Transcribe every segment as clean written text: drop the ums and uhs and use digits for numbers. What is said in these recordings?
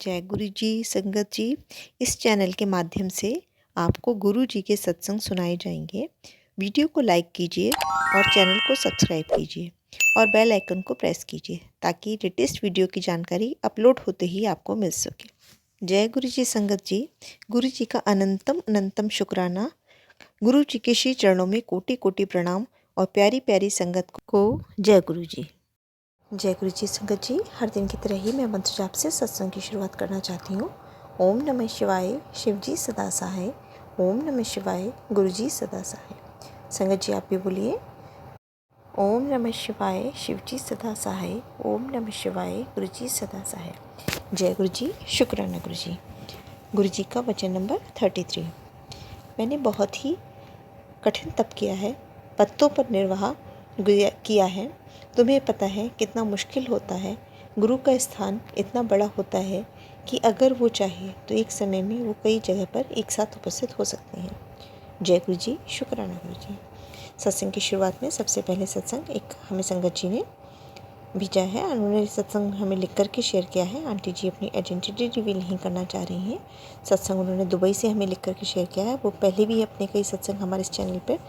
जय गुरु जी संगत जी। इस चैनल के माध्यम से आपको गुरु जी के सत्संग सुनाए जाएंगे। वीडियो को लाइक कीजिए और चैनल को सब्सक्राइब कीजिए और बेल आइकन को प्रेस कीजिए ताकि लेटेस्ट वीडियो की जानकारी अपलोड होते ही आपको मिल सके। जय गुरु जी संगत जी। गुरु जी का अनंतम अनंतम शुक्राना। गुरु जी के श्री चरणों में कोटि कोटि प्रणाम और प्यारी प्यारी संगत को जय गुरु जी। जय गुरु जी संगत जी। हर दिन की तरह ही मैं मंत्र जाप से सत्संग की शुरुआत करना चाहती हूँ। ओम नमः शिवाय, शिव जी सदा सहाय। ओम नमः शिवाय, गुरु जी सदा सहाय। संगत जी आप भी बोलिए। ओम नमः शिवाय, शिव जी सदा सहाय। ओम नमः शिवाय, गुरु जी सदा सहाय। जय गुरु जी, शुक्राना गुरु जी। गुरु जी का वचन नंबर 33। मैंने बहुत ही कठिन तप किया है, पत्तों पर निर्वाह किया है। तुम्हें पता है कितना मुश्किल होता है। गुरु का स्थान इतना बड़ा होता है कि अगर वो चाहे तो एक समय में वो कई जगह पर एक साथ उपस्थित हो सकते हैं। जय गुरु जी, शुक्राना गुरु जी। सत्संग की शुरुआत में सबसे पहले सत्संग एक हमें संगत जी ने भेजा है। उन्होंने सत्संग हमें लिख करके शेयर किया है। आंटी जी अपनी आइडेंटिटी रिवील नहीं करना चाह रही हैं। सत्संग उन्होंने दुबई से हमें लिख करके शेयर किया है। वो पहले भी अपने कई सत्संग हमारे इस चैनल पर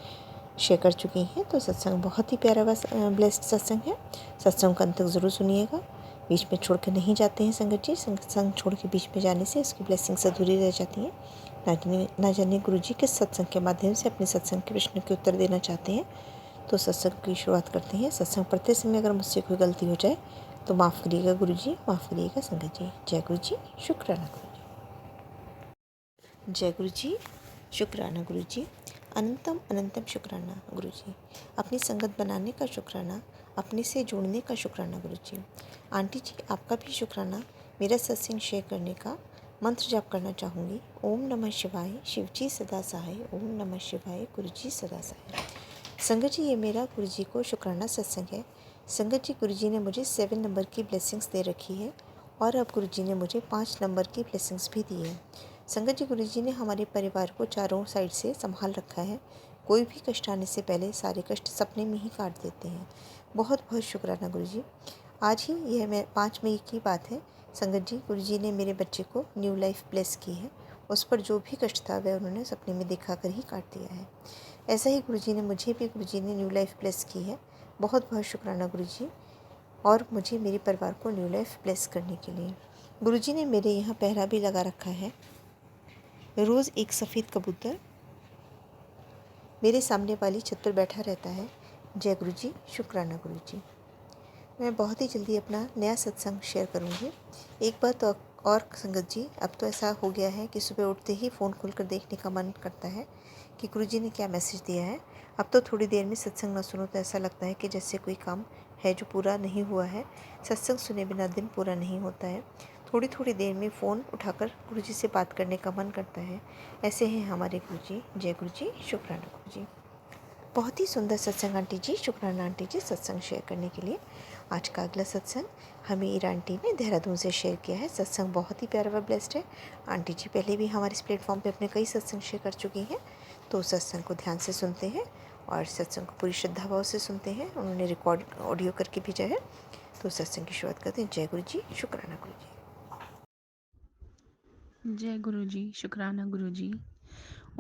शेयर कर चुकी हैं। तो सत्संग बहुत ही प्यारा व ब्लेस्ड सत्संग है। सत्संग का अंत तक ज़रूर सुनिएगा। बीच में छोड़ कर नहीं जाते हैं संगत जी। सत्संग छोड़ के बीच में जाने से उसकी ब्लेसिंग्स अधूरी रह जाती हैं। ना जाने गुरु जी किस सत्संग के माध्यम से अपने सत्संग के प्रश्न के उत्तर देना चाहते हैं। तो सत्संग की शुरुआत करते हैं। सत्संग पढ़ते समय अगर मुझसे कोई गलती हो जाए तो माफ़ करिएगा गुरु जी, माफ़ करिएगा संगत जी। जय गुरु जी, शुक्राना गुरु जी। जय गुरु जी, शुक्राना गुरु जी। अनंतम अनंतम शुक्राना गुरु जी। अपनी संगत बनाने का शुक्राना, अपने से जुड़ने का शुक्राना गुरु जी। आंटी जी आपका भी शुक्राना। मेरा सत्संग शेयर करने का मंत्र जाप करना चाहूँगी। ओम नमः शिवाय, शिव जी सदा सहाय। ओम नमः शिवाय, गुरु जी सदा सहाय। संगत जी ये मेरा गुरु जी को शुक्राना सत्संग है। संगत जी गुरु जी ने मुझे 7 नंबर की ब्लेसिंग्स दे रखी है और अब गुरु जी ने मुझे 5 नंबर की ब्लेसिंग्स भी दी है। संगत जी गुरु जी ने हमारे परिवार को चारों साइड से संभाल रखा है। कोई भी कष्ट आने से पहले सारे कष्ट सपने में ही काट देते हैं। बहुत बहुत शुक्राना गुरु जी। आज ही यह मैं 5 मई की बात है। संगत जी गुरु जी ने मेरे बच्चे को न्यू लाइफ ब्लेस की है। उस पर जो भी कष्ट था वह उन्होंने सपने में दिखा कर ही काट दिया है। ऐसा ही गुरु जी ने मुझे भी गुरु जी ने न्यू लाइफ ब्लेस की है। बहुत बहुत शुक्राना गुरु जी और मुझे मेरे परिवार को न्यू लाइफ ब्लेस करने के लिए। गुरु जी ने मेरे यहाँ पहरा भी लगा रखा है। रोज़ एक सफ़ेद कबूतर मेरे सामने वाली छत पर बैठा रहता है। जय गुरु जी, शुक्राना गुरु जी। मैं बहुत ही जल्दी अपना नया सत्संग शेयर करूँगी। एक बात और संगत जी, अब तो ऐसा हो गया है कि सुबह उठते ही फ़ोन खोलकर देखने का मन करता है कि गुरु जी ने क्या मैसेज दिया है। अब तो थोड़ी देर में सत्संग ना सुनो तो ऐसा लगता है कि जैसे कोई काम है जो पूरा नहीं हुआ है। सत्संग सुने बिना दिन पूरा नहीं होता है। थोड़ी थोड़ी देर में फ़ोन उठाकर गुरु जी से बात करने का मन करता है। ऐसे हैं हमारे गुरु जी। जय गुरु जी, शुक्राना गुरु जी। बहुत ही सुंदर सत्संग आंटी जी। शुक्राना आंटी जी सत्संग शेयर करने के लिए। आज का अगला सत्संग हमें ईरा आंटी ने देहरादून से शेयर किया है। सत्संग बहुत ही प्यारा व ब्लेस्ड है। आंटी जी पहले भी हमारे इस प्लेटफॉर्म पे अपने कई सत्संग शेयर कर चुकी हैं। तो सत्संग को ध्यान से सुनते हैं और सत्संग को पूरी श्रद्धा भाव से सुनते हैं। उन्होंने रिकॉर्ड ऑडियो करके भेजा है। तो सत्संग की शुरुआत करते हैं। जय गुरु जी, शुक्राना गुरु जी। जय गुरु जी, शुक्राना गुरु जी।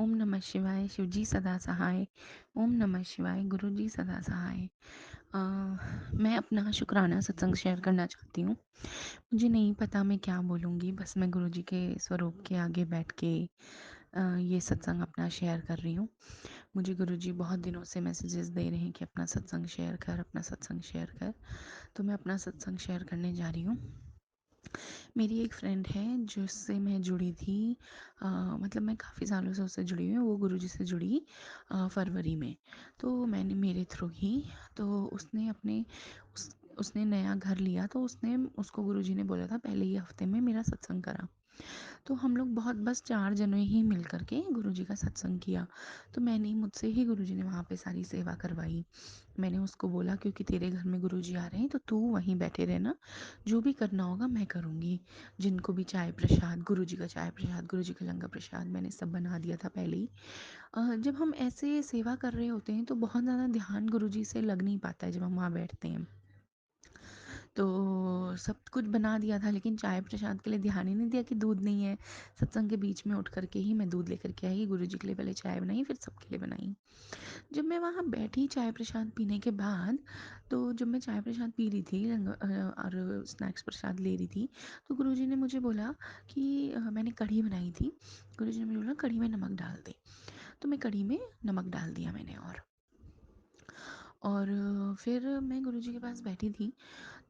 ओम नमः शिवाय, शिव जी सदा सहाय। ओम नमः शिवाय, गुरु जी सदा सहाय। मैं अपना शुक्राना सत्संग शेयर करना चाहती हूँ। मुझे नहीं पता मैं क्या बोलूँगी, बस मैं गुरु जी के स्वरूप के आगे बैठ के ये सत्संग अपना शेयर कर रही हूँ। मुझे गुरु जी बहुत दिनों से मैसेजेस दे रहे हैं कि अपना सत्संग शेयर कर, अपना सत्संग शेयर कर। तो मैं अपना सत्संग शेयर करने जा रही हूँ। मेरी एक फ्रेंड है जिससे मैं जुड़ी थी। मतलब मैं काफ़ी सालों से उससे जुड़ी हुई हूँ। वो गुरुजी से जुड़ी फरवरी में। तो मैंने मेरे थ्रू ही तो उसने अपने उसने नया घर लिया तो उसको गुरुजी ने बोला था पहले ही हफ्ते में मेरा सत्संग करा। तो हम लोग बहुत बस 4 जने ही मिल कर के गुरुजी का सत्संग किया। तो मुझसे ही गुरुजी ने वहाँ पे सारी सेवा करवाई। मैंने उसको बोला क्योंकि तेरे घर में गुरुजी आ रहे हैं तो तू वहीं बैठे रहना, जो भी करना होगा मैं करूँगी। जिनको भी चाय प्रसाद, गुरुजी का चाय प्रसाद, गुरुजी का लंगर प्रसाद मैंने सब बना दिया था पहले ही। जब हम ऐसे सेवा कर रहे होते हैं तो बहुत ज़्यादा ध्यान गुरुजी से लग नहीं पाता है जब हम वहाँ बैठते हैं। तो सब कुछ बना दिया था, लेकिन चाय प्रसाद के लिए ध्यान ही नहीं दिया कि दूध नहीं है। सत्संग के बीच में उठ कर के ही मैं दूध लेकर के आई, गुरुजी के लिए पहले चाय बनाई, फिर सबके लिए बनाई। जब मैं वहाँ बैठी चाय प्रसाद पीने के बाद, तो जब मैं चाय प्रसाद पी रही थी और स्नैक्स प्रसाद ले रही थी, तो गुरुजी ने मुझे बोला कि मैंने कढ़ी बनाई थी। गुरुजी ने मुझे बोला कढ़ी में नमक डाल दे। तो मैं कढ़ी में नमक डाल दिया मैंने। और फिर मैं गुरुजी के पास बैठी थी,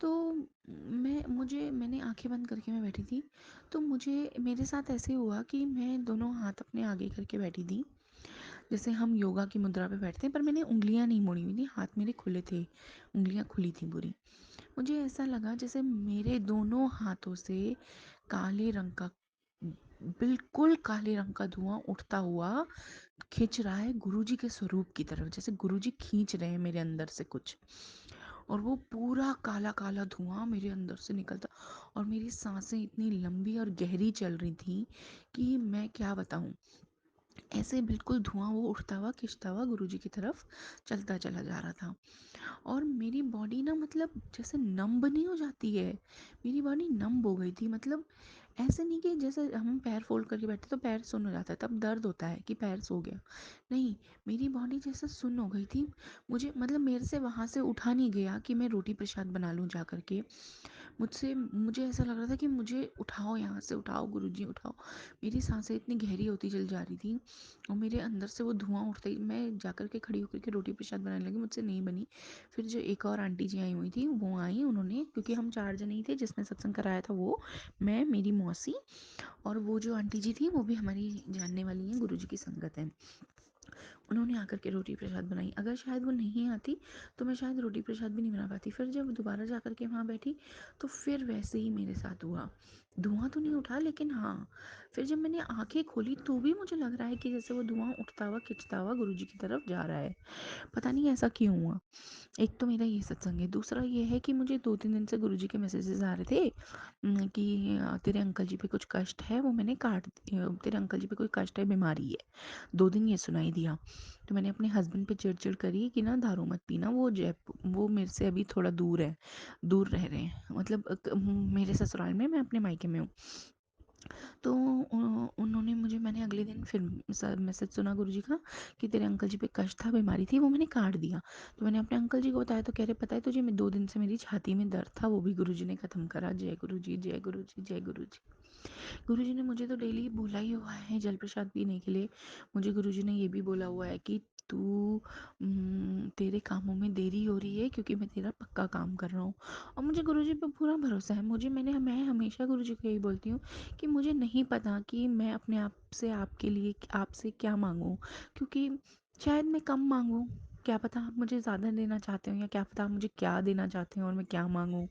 तो मैंने आंखें बंद करके मैं बैठी थी। तो मुझे मेरे साथ ऐसे हुआ कि मैं दोनों हाथ अपने आगे करके बैठी थी, जैसे हम योगा की मुद्रा पे बैठते हैं, पर मैंने उंगलियां नहीं मोड़ी हुई थी, हाथ मेरे खुले थे, उंगलियां खुली थी पूरी। मुझे ऐसा लगा जैसे मेरे दोनों हाथों से काले रंग का, बिल्कुल काले रंग का धुआं उठता हुआ खिंच रहा है गुरुजी के स्वरूप की तरफ, जैसे गुरुजी खींच रहे हैं मेरे अंदर से कुछ। और वो पूरा काला काला धुआं मेरे अंदर से निकलता, और मेरी सांसें इतनी लंबी और गहरी चल रही थी कि मैं क्या बताऊं। ऐसे बिल्कुल धुआं वो उठता हुआ खिंचता हुआ गुरुजी की तरफ चलता चला जा रहा था। और मेरी बॉडी ना, मतलब जैसे नंब नहीं हो जाती है, मेरी बॉडी नंब हो गई थी। मतलब ऐसे नहीं कि जैसे हम पैर फोल्ड करके बैठे तो पैर सुन्न हो जाता है, तब दर्द होता है कि पैर सो गया। नहीं, मेरी बॉडी जैसे सुन्न हो गई थी। मुझे मतलब मेरे से वहाँ से उठा नहीं गया कि मैं रोटी प्रसाद बना लूँ जा करके। मुझे ऐसा लग रहा था कि मुझे उठाओ, यहाँ से उठाओ गुरुजी उठाओ। मेरी सांसें इतनी गहरी होती चली जा रही थी, और मेरे अंदर से वो धुआं उठता ही मैं जाकर के खड़ी होकर के रोटी प्रसाद बनाने लगी। मुझसे नहीं बनी। फिर जो एक और आंटी जी आई हुई थी वो आई, उन्होंने, क्योंकि हम 4 जने ही थे जिसने सत्संग कराया था, वो, मैं, मेरी मौसी, और वो जो आंटी जी थी वो भी हमारी जानने वाली हैं, गुरुजी की संगत है। उन्होंने आकर के रोटी प्रसाद बनाई। अगर शायद वो नहीं आती तो मैं शायद रोटी प्रसाद भी नहीं बना पाती। फिर जब दोबारा जा कर के वहाँ बैठी, तो फिर वैसे ही मेरे साथ हुआ। धुआं तो नहीं उठा, लेकिन हाँ, फिर जब मैंने आंखें खोली तो भी मुझे लग रहा है कि जैसे वो धुआं उठता हुआ खिंचता हुआ गुरुजी की तरफ जा रहा है। पता नहीं ऐसा क्यों हुआ। एक तो मेरा ये सत्संग है, दूसरा ये है कि मुझे 2-3 दिन से गुरुजी के मैसेजेस आ रहे थे कि तेरे अंकल जी पे कुछ कष्ट है, वो मैंने काट तेरे अंकल जी पे कोई कष्ट है, बीमारी है। 2 दिन ये सुनाई दिया। तो मैंने अपने हस्बैंड पे चिड़ करी कि ना दारू मत पीना, वो मेरे से अभी थोड़ा दूर है, दूर रह रहे हैं, मतलब मेरे ससुराल में, मैं अपने मायके में हूँ। तो उन्होंने मुझे, मैंने अगले दिन फिर मैसेज सुना गुरुजी का कि तेरे अंकल जी पे कष्ट था, बीमारी थी, वो मैंने काट दिया। तो मैंने अपने अंकल जी को बताया, तो कह रहे पता है तुझे, मैं 2 दिन से मेरी छाती में दर्द था, वो भी गुरुजी ने ख़त्म करा। जय गुरु जी, जय गुरु जी, जय गुरु जी। गुरुजी ने मुझे तो डेली बोला ही हुआ है जल प्रसाद पीने के लिए। मुझे गुरुजी ने ये भी बोला हुआ है कि तू तेरे कामों में देरी हो रही है क्योंकि मैं तेरा पक्का काम कर रहा हूँ। और मुझे गुरुजी पे पूरा भरोसा है। मैं हमेशा गुरुजी को यही बोलती हूँ कि मुझे नहीं पता कि मैं अपने आप से आपके लिए आपसे क्या मांगूँ, क्योंकि शायद मैं कम मांगूँ, क्या पता आप मुझे ज़्यादा देना चाहते हो, या क्या पता आप मुझे क्या देना चाहते हैं और मैं क्या मांगूँ।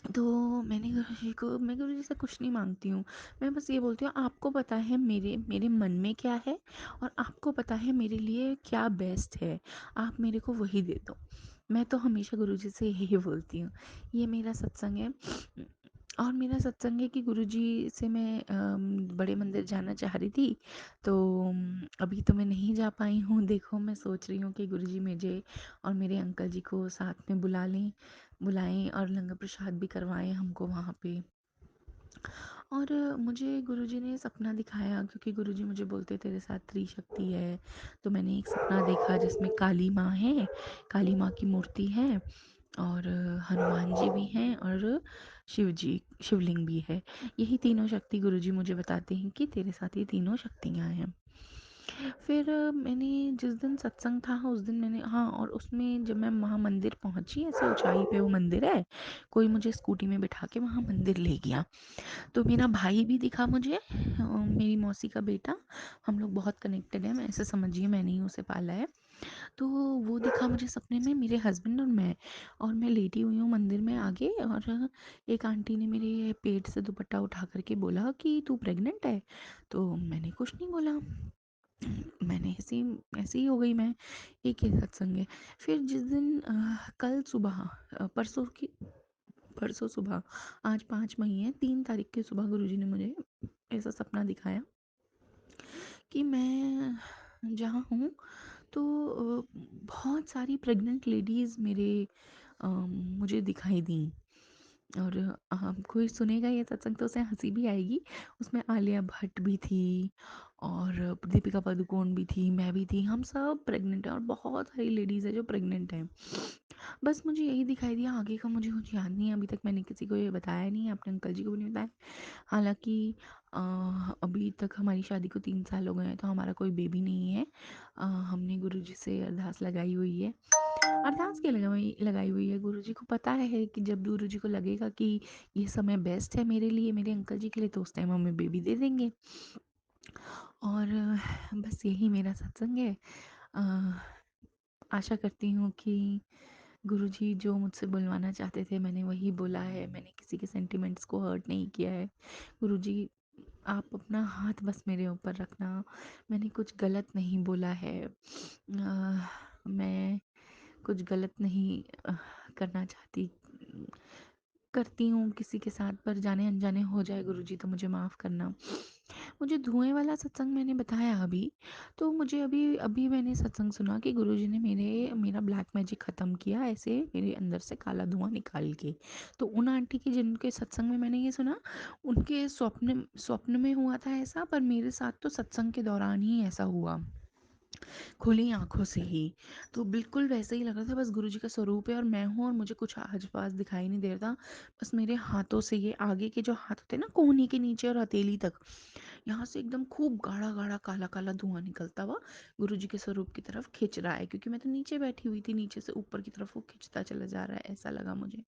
तो मैं गुरुजी से कुछ नहीं मांगती हूँ। मैं बस ये बोलती हूँ, आपको पता है मेरे मेरे मन में क्या है, और आपको पता है मेरे लिए क्या बेस्ट है, आप मेरे को वही दे दो। मैं तो हमेशा गुरुजी से यही बोलती हूँ। ये मेरा सत्संग है। और मेरा सत्संग है कि गुरुजी से मैं बड़े मंदिर जाना चाह रही थी, तो अभी तो मैं नहीं जा पाई हूँ। देखो, मैं सोच रही हूँ कि गुरुजी मुझे और मेरे अंकल जी को साथ में बुलाएं और लंगर प्रसाद भी करवाएं हमको वहाँ पे। और मुझे गुरुजी ने सपना दिखाया, क्योंकि गुरुजी मुझे बोलते तेरे साथ त्रिशक्ति है। तो मैंने एक सपना देखा जिसमें काली माँ है, काली माँ की मूर्ति है, और हनुमान जी भी हैं, और शिवलिंग भी है। यही तीनों शक्ति गुरुजी मुझे बताते हैं कि तेरे साथ ये तीनों शक्तियाँ हैं। फिर मैंने जिस दिन सत्संग था उस दिन मैंने, हाँ, और उसमें जब मैं वहाँ मंदिर पहुँची, ऐसे ऊंचाई पे वो मंदिर है, कोई मुझे स्कूटी में बिठा के वहाँ मंदिर ले गया। तो मेरा भाई भी दिखा मुझे, मेरी मौसी का बेटा। हम लोग बहुत कनेक्टेड हैं, मैं ऐसे समझिए, मैंने ही उसे पाला है। तो वो दिखा मुझे सपने में, मेरे हस्बैंड और मैं लेटी हुई हूँ मंदिर में आगे, और एक आंटी ने मेरे पेट से दुपट्टा उठा करके बोला कि तू प्रेग्नेंट है। तो मैंने कुछ नहीं बोला, मैंने ऐसे ही हो गई मैं। एक ही सत्संग है। फिर जिस दिन कल सुबह, परसों सुबह, आज 5 मई है, 3 तारीख की सुबह गुरुजी ने मुझे ऐसा सपना दिखाया कि मैं जहाँ हूँ, तो बहुत सारी प्रेग्नेंट लेडीज़ मेरे मुझे दिखाई दी। और कोई सुनेगा ये सत्संग तो उसे हँसी भी आएगी। उसमें आलिया भट्ट भी थी और दीपिका पादुकोण भी थी, मैं भी थी, हम सब प्रेग्नेंट हैं और बहुत सारी लेडीज़ हैं जो प्रेग्नेंट हैं। बस मुझे यही दिखाई दिया, आगे का मुझे कुछ याद नहीं है, अभी तक मैंने किसी को ये बताया नहीं है, अपने अंकल जी को भी नहीं बताया। हालाँकि अ, अभी तक हमारी शादी को 3 साल हो गए हैं, तो हमारा कोई बेबी नहीं है। हमने गुरुजी से अरदास लगाई हुई है। अरदास क्या लगाई हुई है, गुरुजी को पता है कि जब गुरुजी को लगेगा कि ये समय बेस्ट है मेरे लिए, मेरे अंकल जी के लिए, तो उस टाइम हमें बेबी दे देंगे। और बस यही मेरा सत्संग है। अ, आशा करती हूँ कि गुरुजी जो मुझसे बुलवाना चाहते थे मैंने वही बोला है, मैंने किसी के सेंटिमेंट्स को हर्ट नहीं किया है। गुरुजी, आप अपना हाथ बस मेरे ऊपर रखना, मैंने कुछ गलत नहीं बोला है। मैं कुछ गलत नहीं करना चाहती, करती हूँ किसी के साथ, पर जाने अनजाने हो जाए गुरुजी तो मुझे माफ़ करना। मुझे धुएँ वाला सत्संग मैंने बताया अभी, तो मुझे अभी अभी मैंने सत्संग सुना कि गुरुजी ने मेरा ब्लैक मैजिक ख़त्म किया ऐसे मेरे अंदर से काला धुआँ निकाल के। तो उन आंटी के जिनके सत्संग में मैंने ये सुना, उनके स्वप्न स्वप्न में हुआ था ऐसा, पर मेरे साथ तो सत्संग के दौरान ही ऐसा हुआ। खुली आँखों से ही। तो बिल्कुल वैसे ही लग रहा था, बस गुरुजी का स्वरूप है और मैं हूँ और मुझे कुछ आस-पास दिखाई नहीं दे रहा था। बस मेरे हाथों से ये आगे के जो हाथ होते हैं ना कोहनी के नीचे और हथेली तक, यहाँ से एकदम खूब गाढ़ा-गाढ़ा, काला-काला धुआँ निकलता हुआ गुरुजी के स्वरूप की तरफ खिंच रहा है, क्योंकि मैं तो नीचे बैठी हुई थी, नीचे से ऊपर की तरफ वो खिंचता चला जा रहा है, ऐसा लगा मुझे।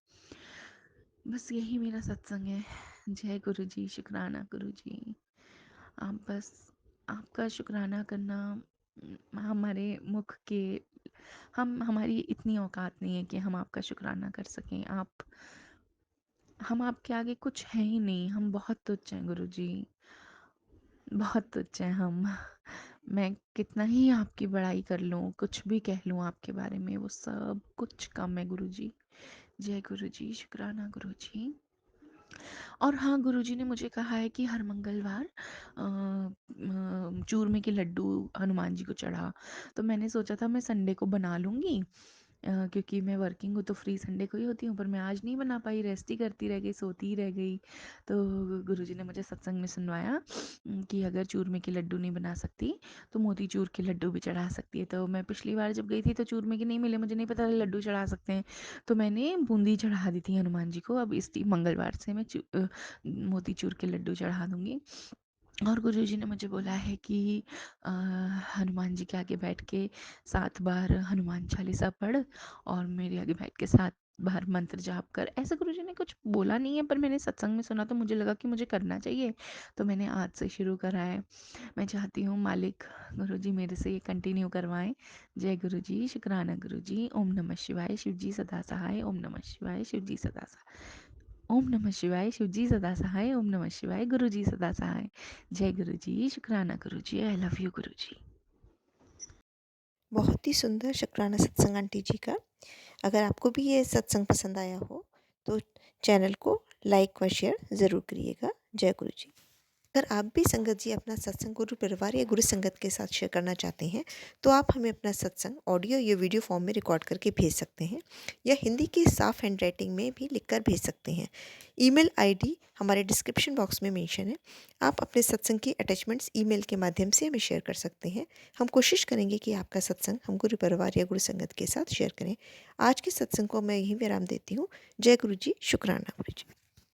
बस यही मेरा सत्संग है। जय गुरुजी, शुक्राना गुरुजी। आप बस आपका शुक्राना करना हमारे मुख के हमारी इतनी औकात नहीं है कि हम आपका शुक्राना कर सकें। आप हम आपके आगे कुछ हैं ही नहीं, हम बहुत तुच्छ हैं गुरुजी, बहुत तुच्छ हैं हम। मैं कितना ही आपकी बड़ाई कर लूँ, कुछ भी कह लूँ आपके बारे में, वो सब कुछ कम है गुरुजी। जय गुरुजी, शुक्राना गुरुजी। और हाँ, गुरुजी ने मुझे कहा है कि हर मंगलवार चूरमे के लड्डू हनुमान जी को चढ़ा। तो मैंने सोचा था मैं संडे को बना लूँगी, क्योंकि मैं वर्किंग हूँ तो फ्री संडे को ही होती हूँ, पर मैं आज नहीं बना पाई, रेस्ट ही करती रह गई, सोती ही रह गई। तो गुरुजी ने मुझे सत्संग में सुनवाया कि अगर चूरमे के लड्डू नहीं बना सकती तो मोतीचूर के लड्डू भी चढ़ा सकती है। तो मैं पिछली बार जब गई थी तो चूरमे के नहीं मिले, मुझे नहीं पता था लड्डू चढ़ा सकते हैं, तो मैंने बूंदी चढ़ा दी थी हनुमान जी को। अब इस मंगलवार से मैं मोतीचूर के लड्डू चढ़ा दूंगी। और गुरुजी ने मुझे बोला है कि हनुमान जी के आगे बैठ के 7 बार हनुमान चालीसा पढ़ और मेरे आगे बैठ के 7 बार मंत्र जाप कर। ऐसा गुरुजी ने कुछ बोला नहीं है, पर मैंने सत्संग में सुना तो मुझे लगा कि मुझे करना चाहिए, तो मैंने आज से शुरू करा है। मैं चाहती हूँ मालिक गुरुजी मेरे से ये कंटिन्यू करवाएं। जय गुरुजी, शुक्राना गुरुजी। ओम नमः शिवाय, शिव जी सदा सहाय। ओम नमः शिवाय, शिव जी सदा सहाय। ओम नमः शिवाय, शिव जी सदा सहाय। ओम नमः शिवाय, गुरु जी सदा सहाय। जय गुरु जी, शुक्राना गुरु जी, आई लव यू गुरु जी। बहुत ही सुंदर शुक्राना सत्संग आंटी जी का। अगर आपको भी ये सत्संग पसंद आया हो तो चैनल को लाइक व शेयर ज़रूर करिएगा। जय गुरु जी। अगर आप भी संगत जी अपना सत्संग गुरु परिवार या गुरु संगत के साथ शेयर करना चाहते हैं तो आप हमें अपना सत्संग ऑडियो या वीडियो फॉर्म में रिकॉर्ड करके भेज सकते हैं या हिंदी की साफ हैंड राइटिंग में भी लिखकर भेज सकते हैं। ईमेल आईडी हमारे डिस्क्रिप्शन बॉक्स में मेंशन है। आप अपने सत्संग की अटैचमेंट्स ईमेल के माध्यम से हमें शेयर कर सकते हैं। हम कोशिश करेंगे कि आपका सत्संग हम गुरु परिवार या गुरु संगत के साथ शेयर करें। आज के सत्संग को मैं यहीं विराम देती हूँ। जय गुरु जी, शुक्राना गुरु जी।